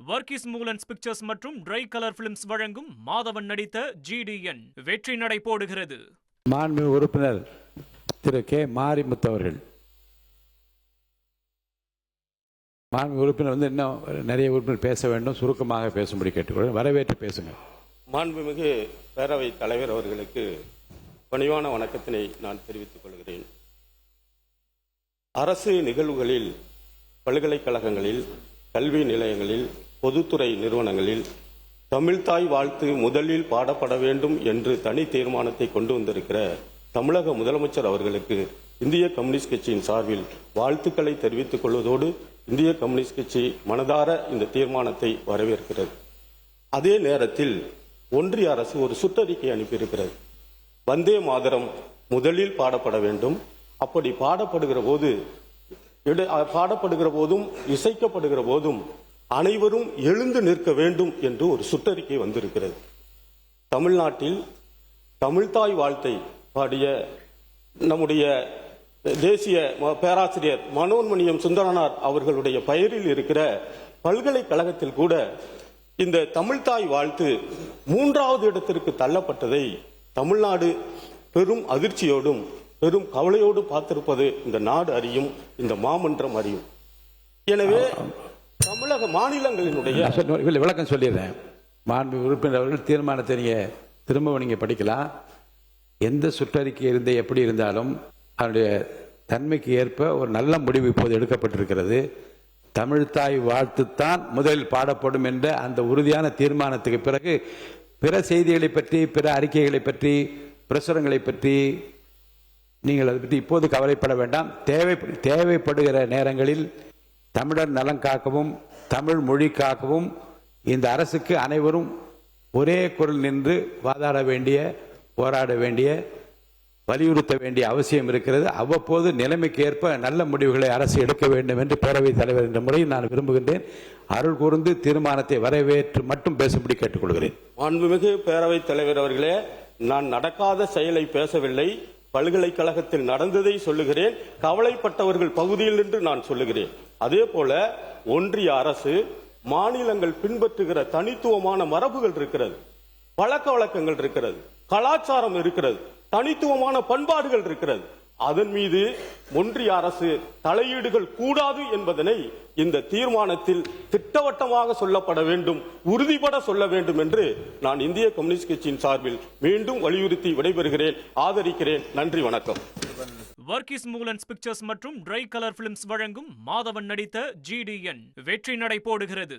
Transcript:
Varghese மூலன்ஸ் pictures மற்றும் try colour films வழங்கும் மாதவன் நடித்த GDN வெற்றி நடை போடுகிறது. மாண்புமிகு உறுப்பினர் திரு கே மாரிமுத்து அவர்கள். மாண்புமிகு உறுப்பினர் இன்னும் நிறைய உறுப்பினர் பேச வேண்டும், சுருக்கமாக பேசும்படி கேட்டுக்கொள்கிறேன். வரவேற்று பேசுங்க. மாண்புமிகு பேரவைத் தலைவர் அவர்களுக்கு பணிவான வணக்கத்தினை நான் தெரிவித்துக் கொள்கிறேன். அரசு நிகழ்வுகளில், பல்கலைக்கழகங்களில், கல்வி நிலையங்களில், பொதுத்துறை நிறுவனங்களில் தமிழ்தாய் வாழ்த்து முதலில் பாடப்பட வேண்டும் என்று தனி தீர்மானத்தை கொண்டு வந்திருக்கிற தமிழக முதலமைச்சர் அவர்களுக்கு இந்திய கம்யூனிஸ்ட் கட்சியின் சார்பில் வாழ்த்துக்களை தெரிவித்துக் கொள்வதோடு இந்திய கம்யூனிஸ்ட் கட்சி மனதார இந்த தீர்மானத்தை வரவேற்கிறது. அதே நேரத்தில் ஒன்றிய அரசு ஒரு சுற்றறிக்கை அனுப்பியிருக்கிறது. வந்தே மாதரம் முதலில் பாடப்பட வேண்டும். அப்படி பாடப்படுகிற போதும் இசைக்கப்படுகிற போதும் அனைவரும் எழுந்து நிற்க வேண்டும் என்று ஒரு சுற்றறிக்கை வந்திருக்கிறது. தமிழ்நாட்டில் தமிழ்தாய் வாழ்த்தை பாடிய நம்முடைய தேசிய பேராசிரியர் மனோன்மணியம் சுந்தரனார் அவர்களுடைய பெயரில் இருக்கிற பல்கலைக்கழகத்தில் கூட இந்த தமிழ்தாய் வாழ்த்து 3வது இடத்திற்கு தள்ளப்பட்டதை தமிழ்நாடு பெரும் அதிர்ச்சியோடும் பெரும் கவலையோடு பார்த்திருப்பது இந்த நாடு அறியும், இந்த மாமன்றம் அறியும். எனவே தமிழக மாநிலங்களினுடைய விளக்கம் சொல்லிடுறேன். மாண்பு உறுப்பினர் அவர்கள் தீர்மானத்தை திரும்ப படிக்கலாம். எந்த சுற்றறிக்கை இருந்து எப்படி இருந்தாலும் அதனுடைய தன்மைக்கு ஏற்ப ஒரு நல்ல முடிவு இப்போது எடுக்கப்பட்டிருக்கிறது. தமிழ்தாய் வாழ்த்துத்தான் முதலில் பாடப்படும் என்ற அந்த உறுதியான தீர்மானத்துக்கு பிறகு பிற செய்திகளை பற்றி, பிற அறிக்கைகளை பற்றி, பிரசுரங்களை பற்றி நீங்கள் அதை பற்றி இப்போது கவலைப்பட வேண்டாம். தேவைப்படுகிற நேரங்களில் தமிழர் நலன் காக்கவும் தமிழ் மொழி காக்கவும் இந்த அரசுக்கு அனைவரும் ஒரே குரல் நின்று வாதாட வேண்டிய, போராட வேண்டிய, வலியுறுத்த வேண்டிய அவசியம் இருக்கிறது. அவ்வப்போது நிலைமைக்கு ஏற்ப நல்ல முடிவுகளை அரசு எடுக்க வேண்டும் என்று பேரவைத் தலைவர் என்ற முறையில் நான் விரும்புகின்றேன். அருள் கூர்ந்து தீர்மானத்தை வரவேற்று மட்டும் பேசும்படி கேட்டுக்கொள்கிறேன். மாண்புமிகு பேரவைத் தலைவர் அவர்களே, நான் நடக்காத செயலை பேசவில்லை, பல்கலைக்கழகத்தில் நடந்ததை சொல்லுகிறேன். கவலைப்பட்டவர்கள் பகுதியில் நின்று நான் சொல்லுகிறேன். அதே போல ஒன்றிய அரசு மாநிலங்கள் பின்பற்றுகிற தனித்துவமான மரபுகள் இருக்கிறது, பழக்க வழக்கங்கள் இருக்கிறது, கலாச்சாரம் இருக்கிறது, தனித்துவமான பண்பாடுகள் இருக்கிறது. அதன் மீது ஒன்றிய அரசு தலையீடுகள் கூடாது என்பதனை இந்த தீர்மானத்தில் திட்டவட்டமாக சொல்லப்பட வேண்டும், உறுதிபட சொல்ல வேண்டும் என்று நான் இந்திய கம்யூனிஸ்ட் கட்சியின் சார்பில் மீண்டும் வலியுறுத்தி விடைபெறுகிறேன். ஆதரிக்கிறேன். நன்றி, வணக்கம். வர்கீஸ் மூலன்ஸ் பிக்சர்ஸ் மற்றும் ட்ரை கலர் பிலிம்ஸ் வழங்கும் மாதவன் நடித்த GDN வெற்றி நடை போடுகிறது.